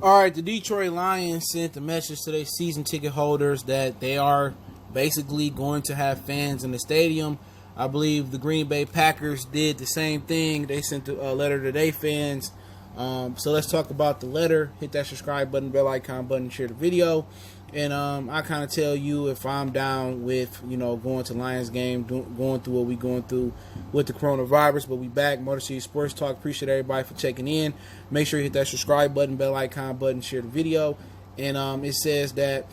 All right, the Detroit Lions sent a message to their season ticket holders that they are basically going to have fans in the stadium. I believe the Green Bay Packers did the same thing. They sent a letter to their fans. So let's talk about the letter. Hit that subscribe button, bell icon button, share the video. And I kind of tell you if I'm down with, going to Lions game, going through what we going through with the coronavirus. But we back, Motor City Sports Talk. Appreciate everybody for checking in. Make sure you hit that subscribe button, bell icon button, share the video. And it says that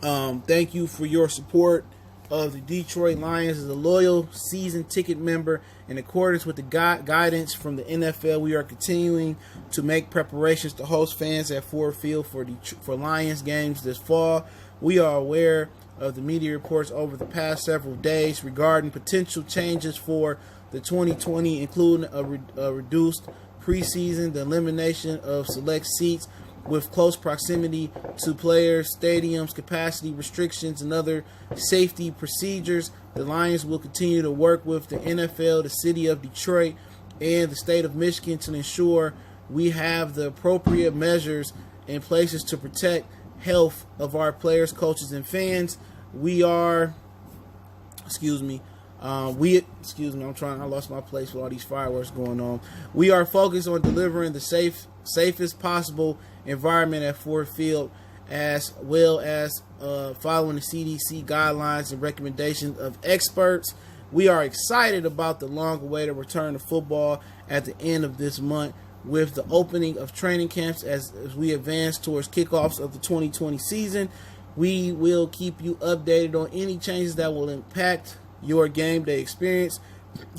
thank you for your support of the Detroit Lions as a loyal season ticket member. In accordance with the guidance from the NFL, we are continuing to make preparations to host fans at Ford Field for Lions games this fall. We are aware of the media reports over the past several days regarding potential changes for the 2020, including a reduced preseason, the elimination of select seats with close proximity to players, stadiums, capacity restrictions, and other safety procedures. The Lions will continue to work with the NFL, the city of Detroit, and the state of Michigan to ensure we have the appropriate measures in places to protect health of our players, coaches, and fans. I lost my place with all these fireworks going on. We are focused on delivering the safest possible environment at Ford Field, as well as following the CDC guidelines and recommendations of experts. We are excited about the long-awaited return to football at the end of this month with the opening of training camps as we advance towards kickoffs of the 2020 season. We will keep you updated on any changes that will impact your game day experience.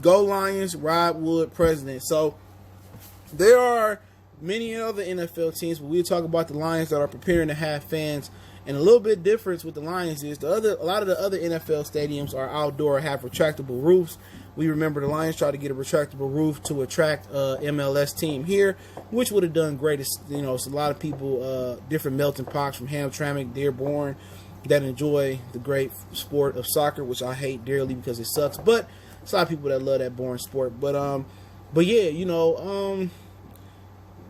Go Lions, Rod Wood, President. So there are many other NFL teams, but we'll talk about the Lions that are preparing to have fans. And a little bit difference with the Lions is a lot of the other NFL stadiums are outdoor, have retractable roofs. We remember the Lions tried to get a retractable roof to attract MLS team here, which would have done great. It's a lot of people, different melting pots from Hamtramck, Dearborn, that enjoy the great sport of soccer, which I hate dearly because it sucks. But it's a lot of people that love that boring sport. But yeah,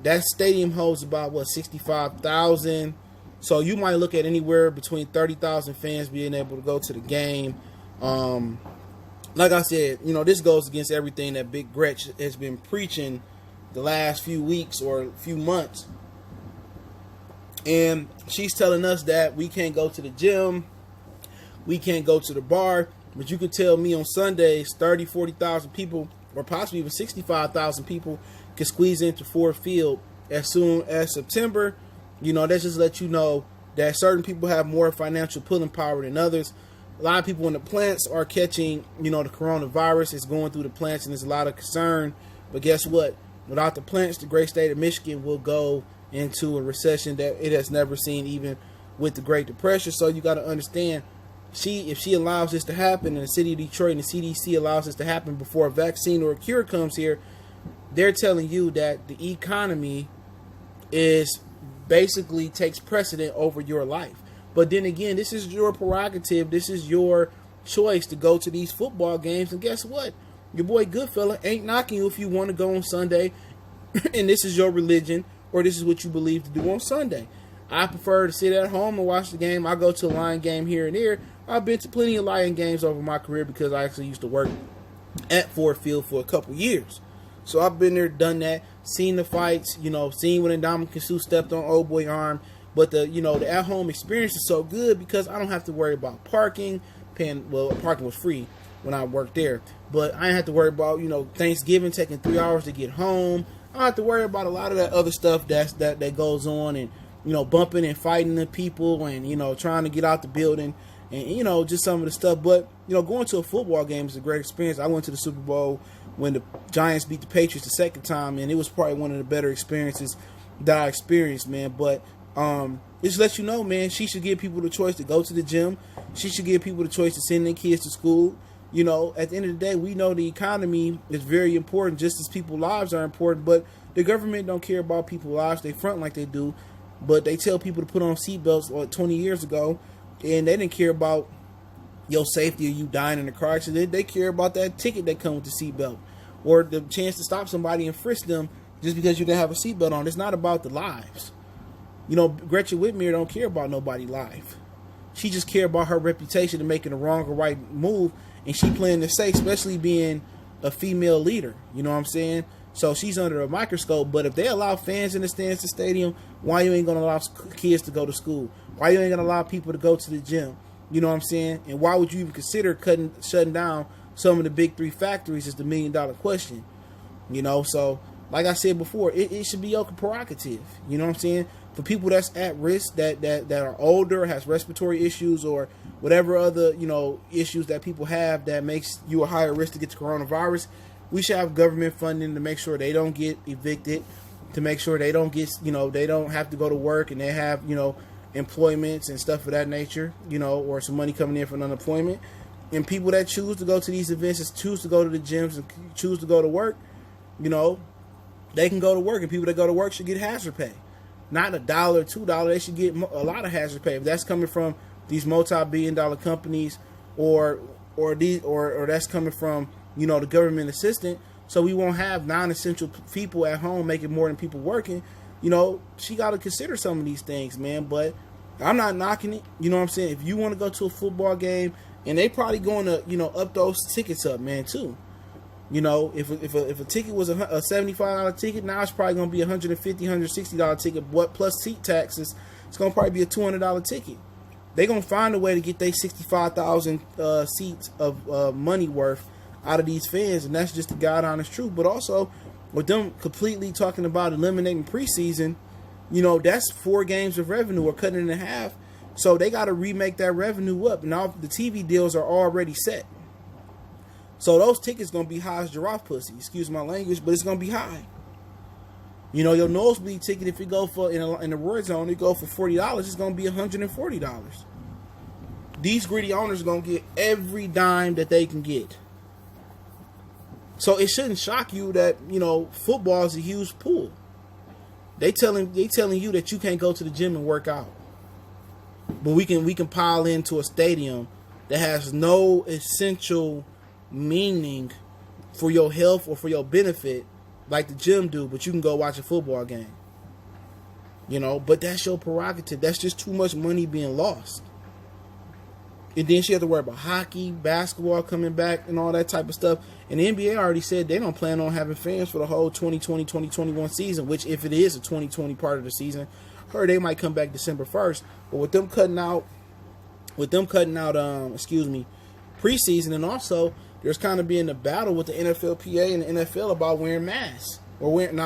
that stadium holds about 65,000. So you might look at anywhere between 30,000 fans being able to go to the game. Like I said, this goes against everything that Big Gretch has been preaching the last few weeks or few months. And she's telling us that we can't go to the gym, we can't go to the bar, but you could tell me on Sundays 30, 40,000 people, or possibly even 65,000 people can squeeze into Ford Field as soon as September. That just let you know that certain people have more financial pulling power than others. A lot of people in the plants are catching, the coronavirus. It's going through the plants, and there's a lot of concern. But guess what? Without the plants, the great state of Michigan will go into a recession that it has never seen, even with the Great Depression. So you got to understand, if she allows this to happen, and the city of Detroit and the CDC allows this to happen before a vaccine or a cure comes here, they're telling you that the economy basically takes precedent over your life. But then again, this is your prerogative. This is your choice to go to these football games. And guess what? Your boy Goodfella ain't knocking you if you want to go on Sunday and this is your religion or this is what you believe to do on Sunday. I prefer to sit at home and watch the game. I go to a Lion game here and there. I've been to plenty of Lion games over my career because I actually used to work at Ford Field for a couple years. So I've been there, done that, seen the fights, seen when Ndamukong Suh stepped on Old Boy arm. But the at-home experience is so good because I don't have to worry about parking. Parking was free when I worked there. But I didn't have to worry about, Thanksgiving taking 3 hours to get home. I don't have to worry about a lot of that other stuff that goes on and, bumping and fighting the people and, trying to get out the building and, just some of the stuff. But, going to a football game is a great experience. I went to the Super Bowl when the Giants beat the Patriots the second time, and it was probably one of the better experiences that I experienced, man. But just let you know, man, she should give people the choice to go to the gym. She should give people the choice to send their kids to school. At the end of the day, we know the economy is very important, just as people's lives are important. But the government don't care about people's lives. They front like they do, but they tell people to put on seatbelts 20 years ago, and they didn't care about your safety or you dying in a car accident. They care about that ticket that comes with the seatbelt or the chance to stop somebody and frisk them just because you didn't have a seatbelt on. It's not about the lives. You know, Gretchen Whitmer don't care about nobody life. She just care about her reputation and making the wrong or right move, and she playing it safe, especially being a female leader. You know what I'm saying? So she's under a microscope. But if they allow fans in the stands to stadium, why you ain't gonna allow kids to go to school? Why you ain't gonna allow people to go to the gym? You know what I'm saying? And why would you even consider shutting down some of the big three factories? Is the $1 million question. You know, so like I said before, it should be your prerogative. You know what I'm saying? For people that's at risk, that are older, has respiratory issues or whatever other, you know, issues that people have that makes you a higher risk to get the coronavirus, we should have government funding to make sure they don't get evicted, to make sure they don't get, you know, they don't have to go to work and they have, you know, employments and stuff of that nature, you know, or some money coming in from unemployment. And people that choose to go to these events, and choose to go to the gyms and choose to go to work, you know, they can go to work, and people that go to work should get hazard pay. Not $1, $2. They should get a lot of hazard pay. If that's coming from these multi-billion-dollar companies, or that's coming from, you know, the government assistant, so we won't have non-essential people at home making more than people working. You know, she got to consider some of these things, man. But I'm not knocking it. You know what I'm saying? If you want to go to a football game, and they probably going to, you know, up those tickets up, man, too. You know, if a ticket was a $75 ticket, now it's probably going to be a $150, $160 ticket. What plus seat taxes, it's going to probably be a $200 ticket. They're going to find a way to get their 65,000 seats of money worth out of these fans, and that's just the God honest truth. But also, with them completely talking about eliminating preseason, you know, that's 4 games of revenue or cutting it in half. So they got to remake that revenue up. Now the TV deals are already set. So those tickets going to be high as giraffe pussy. Excuse my language, but it's going to be high. You know, your nosebleed ticket, if you go for in the Roy Zone, you go for $40, it's going to be $140. These greedy owners are going to get every dime that they can get. So it shouldn't shock you that, you know, football is a huge pool. They telling you that you can't go to the gym and work out. But we can pile into a stadium that has no essential meaning for your health or for your benefit like the gym do, but you can go watch a football game. You know, but that's your prerogative. That's just too much money being lost. And then she had to worry about hockey, basketball coming back, and all that type of stuff. And the NBA already said they don't plan on having fans for the whole 2020-2021 season, which if it is a 2020 part of the season, I heard they might come back December 1st. But with them cutting out, preseason, and also there's kind of being a battle with the NFLPA and the NFL about wearing masks, or wearing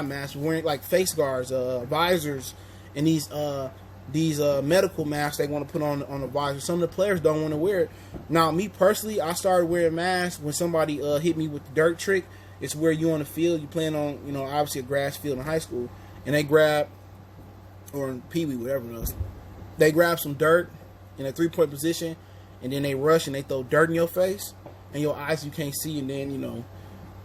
like face guards, visors, and these medical masks they want to put on the visor. Some of the players don't want to wear it. Now, me personally, I started wearing masks when somebody hit me with the dirt trick. It's where you on the field, you playing on, you know, obviously a grass field in high school, and they grab, or in Pee Wee, whatever it was, they grab some dirt in a 3-point position, and then they rush and they throw dirt in your face, and your eyes you can't see, and then you know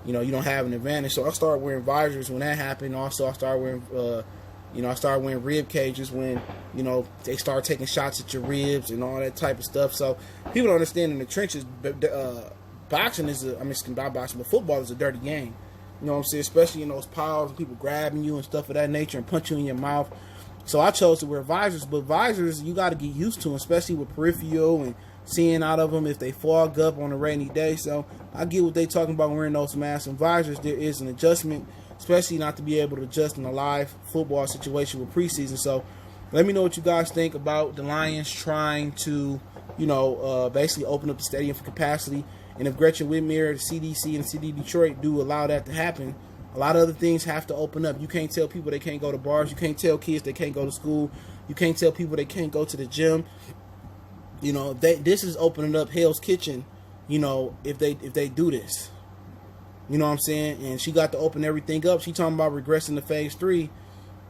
you don't have an advantage. So I started wearing visors when that happened. Also, I started wearing rib cages when, you know, they start taking shots at your ribs and all that type of stuff. So people don't understand in the trenches, boxing is not boxing, but football is a dirty game. You know what I'm saying? Especially in those piles, people grabbing you and stuff of that nature and punch you in your mouth. So I chose to wear visors, but visors you got to get used to, especially with peripheral and seeing out of them if they fog up on a rainy day. So I get what they talking about wearing those masks and visors. There is an adjustment, especially not to be able to adjust in a live football situation with preseason. So let me know what you guys think about the Lions trying to, you know, basically open up the stadium for capacity. And if Gretchen Whitmer, the CDC, and CD Detroit do allow that to happen, a lot of other things have to open up. You can't tell people they can't go to bars. You can't tell kids they can't go to school. You can't tell people they can't go to the gym. You know, this is opening up Hell's Kitchen, you know, if they do this. You know what I'm saying? And she got to open everything up. She talking about regressing to phase 3.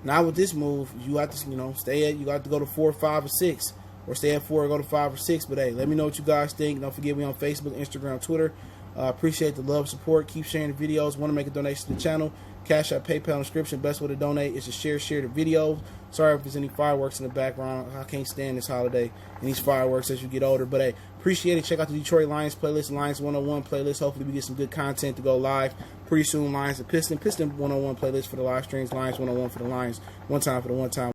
Now with this move, you have to, you know, you got to go to 4, 5, or 6. Or stay at 4 or go to 5 or 6. But hey, let me know what you guys think. Don't forget me on Facebook, Instagram, Twitter. Appreciate the love, support. Keep sharing the videos. Want to make a donation to the channel? Cash App, PayPal, description. Best way to donate is to share the videos. Sorry if there's any fireworks in the background. I can't stand this holiday and these fireworks as you get older. But hey, appreciate it. Check out the Detroit Lions playlist, Lions 101 playlist. Hopefully we get some good content to go live pretty soon. Lions and Piston 101 playlist for the live streams. Lions 101 for the Lions. One time for the one time.